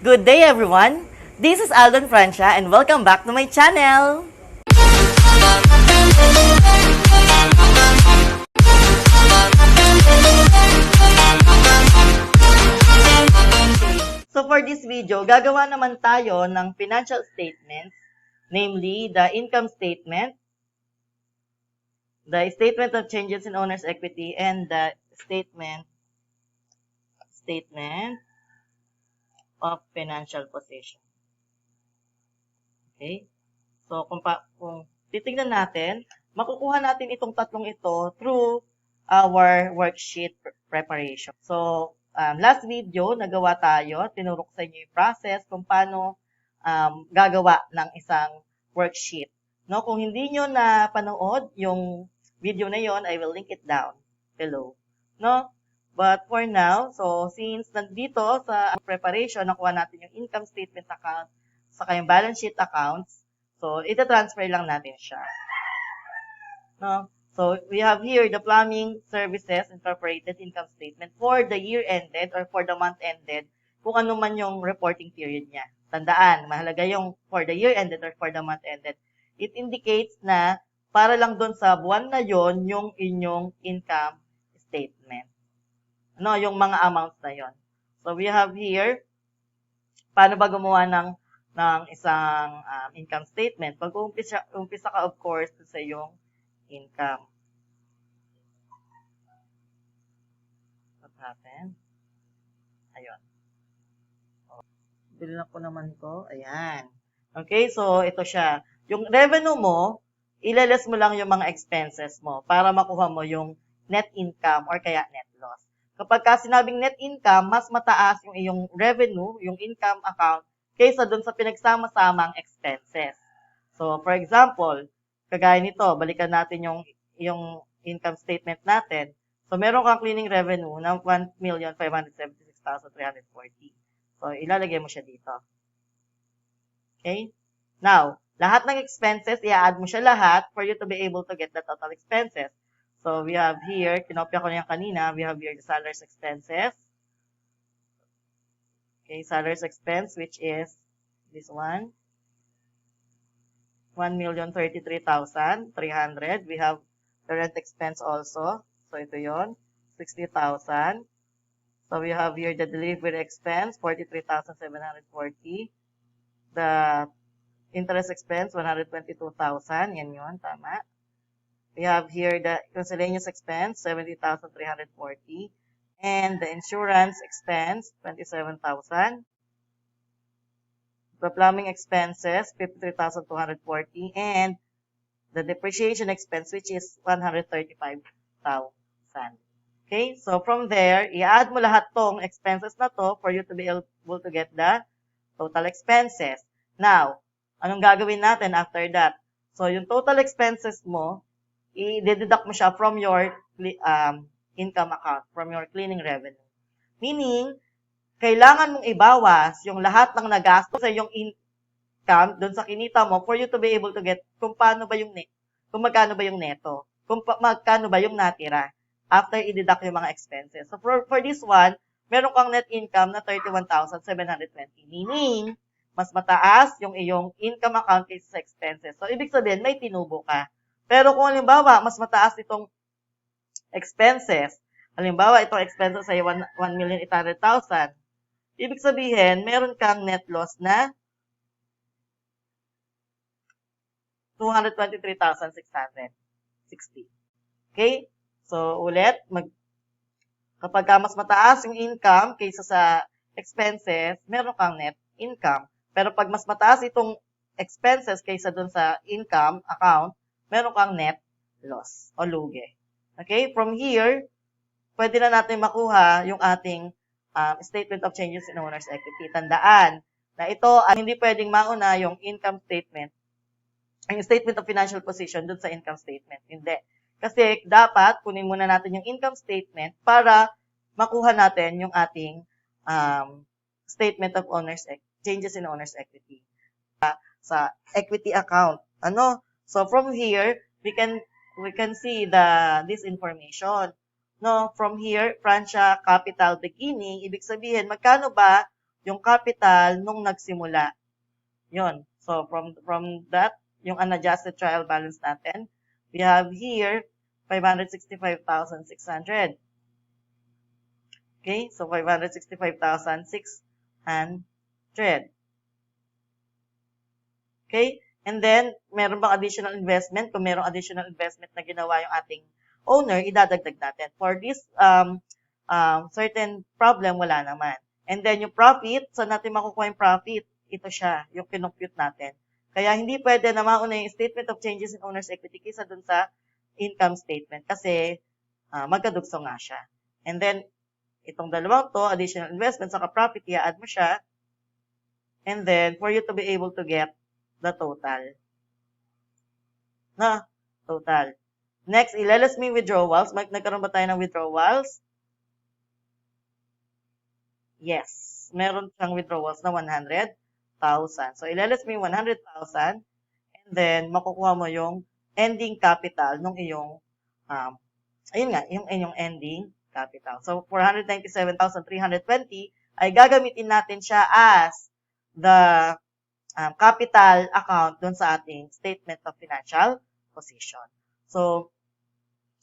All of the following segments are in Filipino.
Good day everyone! This is Aldon Francia and welcome back to my channel! So for this video, gagawa naman tayo ng financial statements, namely the income statement, the statement of changes in owner's equity, and the statement of financial position. Okay? So kung titingnan natin, makukuha natin itong tatlong ito through our worksheet preparation. So last video, nagawa tayo, tinuro ko sa inyo yung process kung paano gagawa ng isang worksheet. No, kung hindi nyo na panood yung video na yon, I will link it down below. No? But for now, so since nandito sa preparation, nakuha natin yung income statement account, saka yung balance sheet accounts, so ita-transfer lang natin siya. No? So we have here the Plumbing Services Incorporated income statement for the year ended or for the month ended, kung ano man yung reporting period niya. Tandaan, mahalaga yung for the year ended or for the month ended. It indicates na para lang doon sa buwan na yon yung inyong income statement. No, yung mga amounts na yon. So we have here, paano ba gumawa ng isang income statement? Pag-umpisa ka, of course, sa yung income. What happened? Ayun. Bilhin ko naman to. Ayan. Okay, so ito siya. Yung revenue mo, ilalas mo lang yung mga expenses mo para makuha mo yung net income or kaya net loss. Kapag sinabing net income, mas mataas yung iyong revenue, yung income account, kaysa dun sa pinagsama-samang expenses. So, for example, kagaya nito, balikan natin yung income statement natin. So, meron kang cleaning revenue ng 1,576,340. So, ilalagay mo siya dito. Okay? Now, lahat ng expenses, i-add mo siya lahat for you to be able to get the total expenses. So, we have here, kinopya ko na yan kanina, we have here the salaries expenses. Okay, salaries expense, which is this one. 1,033,300. We have the rent expense also. So, ito yon, 60,000. So, we have here the delivery expense, 43,740. The interest expense, 122,000. Yan yun, tama. We have here the miscellaneous expense, 70,340. And the insurance expense, 27,000. The plumbing expenses, 53,240. And the depreciation expense, which is 135,000. Okay, so from there, i-add mo lahat tong expenses na to for you to be able to get the total expenses. Now, anong gagawin natin after that? So, yung total expenses mo, i-deduct mo siya from your income account, from your cleaning revenue. Meaning, kailangan mong ibawas yung lahat ng nagastos sa yung income doon sa kinita mo for you to be able to get kung magkano ba yung neto, kung magkano ba yung natira after i-deduct yung mga expenses. So, for this one, meron kang net income na 31,720. Meaning, mas mataas yung iyong income account kaysa sa expenses. So, ibig sabihin, may tinubo ka. Pero kung halimbawa, mas mataas itong expenses, halimbawa, itong expenses ay 1,800,000, ibig sabihin, meron kang net loss na 223,660. Okay? So, ulit, kapag mas mataas yung income kaysa sa expenses, meron kang net income. Pero pag mas mataas itong expenses kaysa dun sa income account, meron kang net loss o lugi. Okay? From here, pwede na natin makuha yung ating statement of changes in owner's equity. Tandaan na ito ay hindi pwedeng mauna yung income statement, yung statement of financial position dun sa income statement. Hindi. Kasi dapat kunin muna natin yung income statement para makuha natin yung ating statement of changes in owner's equity sa equity account. So from here, we can see this information. No, from here, Francia capital beginning, ibig sabihin magkano ba yung capital nung nagsimula. Yun. So, from that, yung unadjusted trial balance natin, we have here 565,600. Okay? So, 565,600. Okay? And then, meron bang additional investment? Kung merong additional investment na ginawa yung ating owner, idadagdag natin. For this certain problem, wala naman. And then, yung profit, saan natin makukuha yung profit? Ito siya, yung kinompute natin. Kaya, hindi pwede na mauna yung statement of changes in owner's equity kaysa dun sa income statement. Kasi, magkadugso nga siya. And then, itong dalawang to, additional investment, saka profit, i-add mo siya. And then, for you to be able to get the total. Na, total. Next, ilalas mo yung withdrawals. Nagkaroon ba tayo ng withdrawals? Yes. Meron siyang withdrawals na 100,000. So, ilalas mo yung 100,000 and then makukuha mo yung ending capital nung iyong, ayun nga, yung inyong ending capital. So, 497,320 ay gagamitin natin siya as the capital account dun sa ating statement of financial position. So,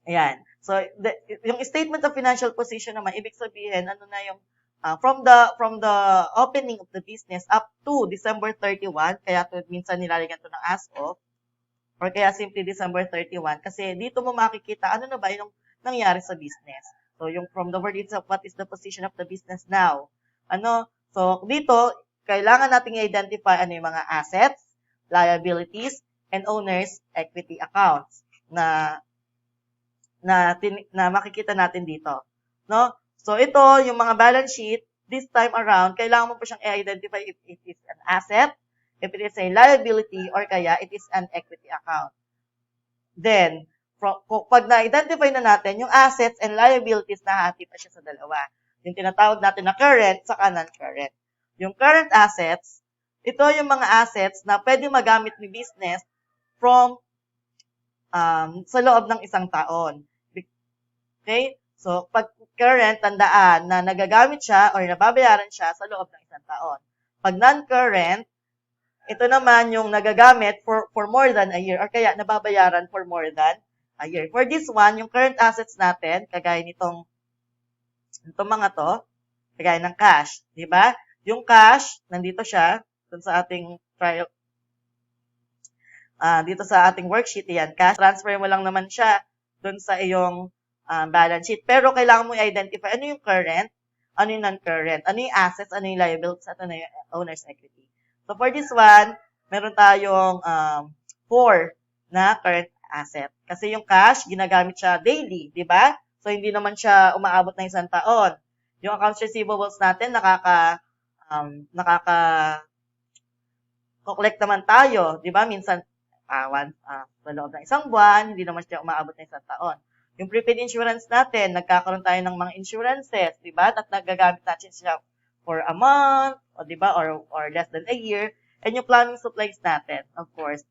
ayan. So, yung statement of financial position naman, ibig sabihin, ano na yung, from the opening of the business up to December 31, kaya to, minsan nilalagyan to ng as of, or kaya simply December 31, kasi dito mo makikita, ano na ba yung nangyari sa business. So, yung from the word itself, what is the position of the business now? So, dito, kailangan nating i-identify ano yung mga assets, liabilities, and owner's equity accounts na makikita natin dito. No? So, ito, yung mga balance sheet, this time around, kailangan mo pa siyang i-identify if it is an asset, if it is a liability, or kaya it is an equity account. Then, pag na-identify na natin, yung assets and liabilities, nahati pa siya sa dalawa. Yung tinatawag natin na current, saka non-current. Yung current assets, ito yung mga assets na pwede magamit ni business from sa loob ng isang taon. Okay? So, pag current, tandaan na nagagamit siya or nababayaran siya sa loob ng isang taon. Pag non-current, ito naman yung nagagamit for more than a year or kaya nababayaran for more than a year. For this one, yung current assets natin, kagaya itong mga to, kagaya ng cash, di ba? Yung cash, nandito siya, dun sa ating trial, dito sa ating worksheet, yan, cash, transfer mo lang naman siya dun sa iyong balance sheet. Pero kailangan mo i-identify ano yung current, ano yung non-current, ano yung assets, ano yung liabilities, at ano yung owner's equity. So, for this one, meron tayong 4 na current asset. Kasi yung cash, ginagamit siya daily, di ba? So, hindi naman siya umaabot ng isang taon. Yung accounts receivables natin, collect naman tayo, di ba? Minsan, sa loob ng isang buwan, hindi naman siya umaabot ng isang taon. Yung prepaid insurance natin, nagkakaroon tayo ng mga insurances, di ba? At nagagamit natin siya for a month, o di ba? Or less than a year. And yung plumbing supplies natin, of course,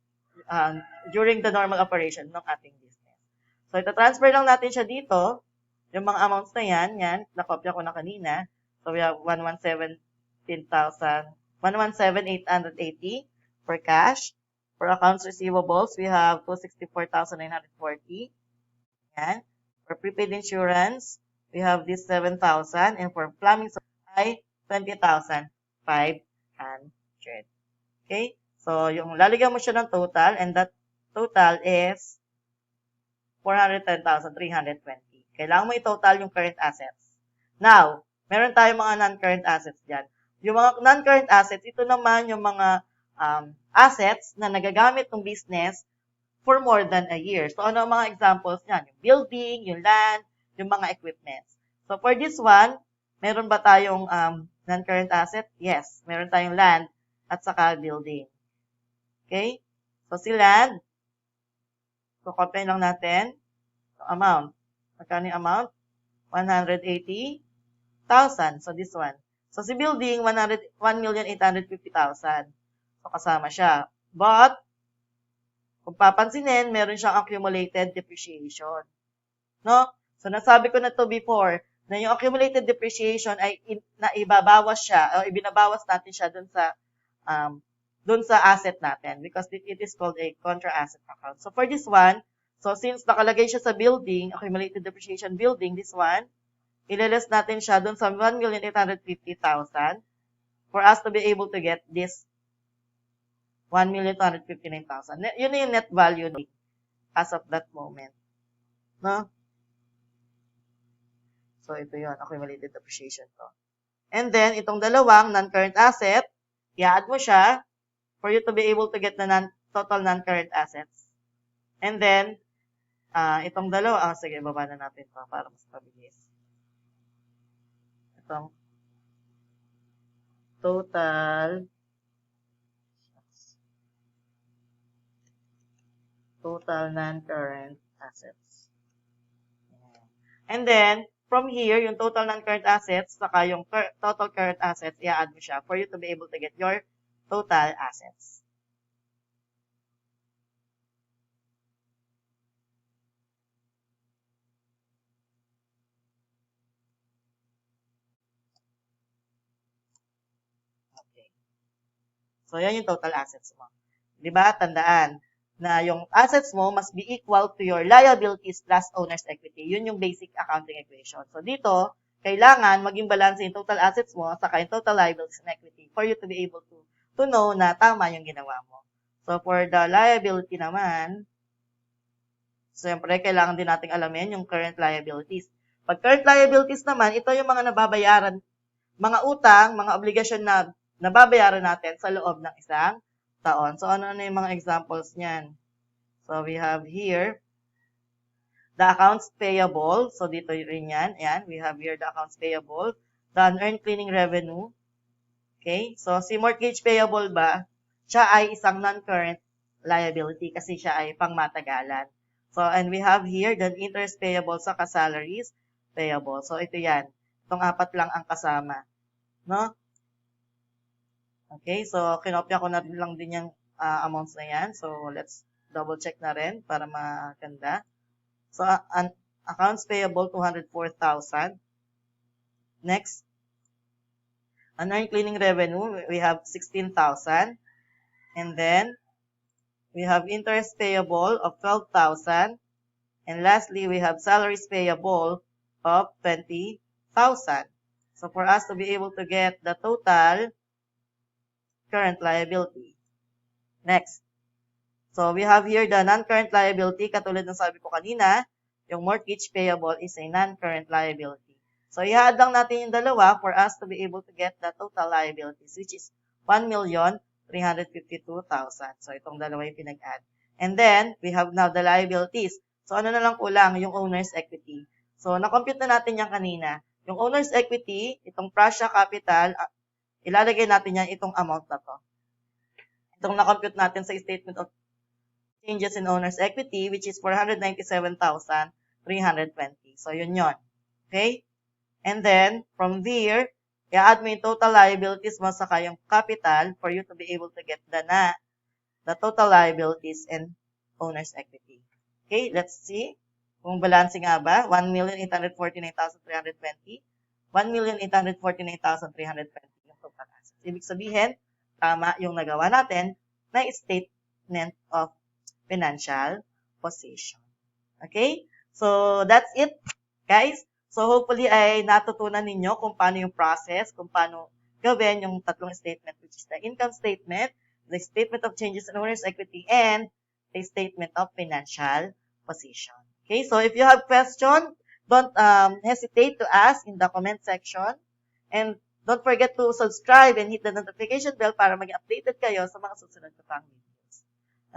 during the normal operation ng ating business. So, ito-transfer lang natin siya dito. Yung mga amounts na yan, nakopya ko na kanina. So, we have 117,880 for cash. For accounts receivables, we have 264,940. Yan. For prepaid insurance, we have this 7,000. And for plumbing supply, 20,500. Okay? So, yung lalagyan mo siya ng total, and that total is 410,320. Kailangan mo i-total yung current assets. Now, meron tayong mga non-current assets dyan. Yung mga non-current assets, ito naman yung mga assets na nagagamit ng business for more than a year. So, ano ang mga examples niyan? Yung building, yung land, yung mga equipments. So, for this one, meron ba tayong non-current asset? Yes, meron tayong land at saka building. Okay? So, si land, copy lang natin yung amount. Magkano yung amount? 180,000. So, this one. So, si building, 1,850,000. So, kasama siya. But, kung papansinin, meron siyang accumulated depreciation. No? So, nasabi ko na to before, na yung accumulated depreciation ay naibabawas siya o ibinabawas natin siya dun sa asset natin because it is called a contra asset account. So for this one, so since nakalagay siya sa building, accumulated depreciation building, this one, ililist natin siya dun sa 1,850,000 for us to be able to get this 1,259,000. Yun na yung net value as of that moment. No? So, ito yun, accumulated depreciation to. And then, itong dalawang non-current asset, i-add mo siya for you to be able to get the total non-current assets. And then, itong dalawa, sige, baba na natin to para mas pabilis. Itong total non-current assets. And then, from here, yung total non-current assets, saka yung total current assets, i-add mo siya for you to be able to get your total assets. Okay. So, yan yung total assets mo. Diba? Tandaan na yung assets mo must be equal to your liabilities plus owner's equity. Yun yung basic accounting equation. So, dito, kailangan maging balance yung total assets mo saka yung total liabilities and equity for you to be able to know na tama yung ginawa mo. So, for the liability naman, siyempre, kailangan din nating alamin yung current liabilities. Pag current liabilities naman, ito yung mga nababayaran, mga utang, mga obligasyon na nababayaran natin sa loob ng isang taon. So, ano yung mga examples niyan? So, we have here the accounts payable. So, dito rin yan. Ayan, we have here the accounts payable. The unearned cleaning revenue. Okay? So, si mortgage payable ba? Siya ay isang non-current liability kasi siya ay pangmatagalan. So, and we have here the interest payable sa salaries payable. So, ito yan. Itong apat lang ang kasama. No? Okay, so kinopya ko na lang din yung amounts na yan. So, let's double check na rin para maganda. So, accounts payable, 204,000. Next, unearned cleaning revenue, we have 16,000. And then, we have interest payable of 12,000. And lastly, we have salaries payable of 20,000. So, for us to be able to get the total current liability. Next. So, we have here the non-current liability. Katulad ng sabi ko kanina, yung mortgage payable is a non-current liability. So, i-add lang natin yung dalawa for us to be able to get the total liabilities, which is 1,352,000. So, itong dalawa yung pinag-add. And then, we have now the liabilities. So, ano na lang kulang? Yung owner's equity. So, na-compute na natin yan kanina. Yung owner's equity, itong Prussia Capital, ilalagay natin yan itong amount na to. Itong na-compute natin sa statement of changes in owner's equity, which is 497,320. So, yun yun. Okay? And then, from there, i-add mo yung total liabilities mo saka yung capital for you to be able to get the total liabilities and owner's equity. Okay? Let's see. Kung balance nga ba? 1,849,320. 1,849,320. Ibig sabihin, tama yung nagawa natin na statement of financial position. Okay? So, that's it, guys. So, hopefully ay natutunan ninyo kung paano yung process, kung paano gawin yung tatlong statement, which is the income statement, the statement of changes in owner's equity, and the statement of financial position. Okay? So, if you have questions, don't hesitate to ask in the comment section. And don't forget to subscribe and hit the notification bell para maging updated kayo sa mga susunod na pang videos.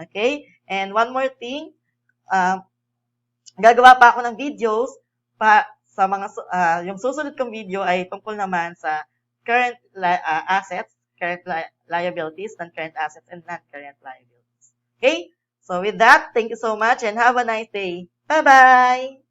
Okay? And one more thing, gagawa pa ako ng videos sa mga, yung susunod kong video ay tungkol naman sa current assets, current liabilities, non-current assets, and non-current liabilities. Okay? So with that, thank you so much and have a nice day. Bye-bye!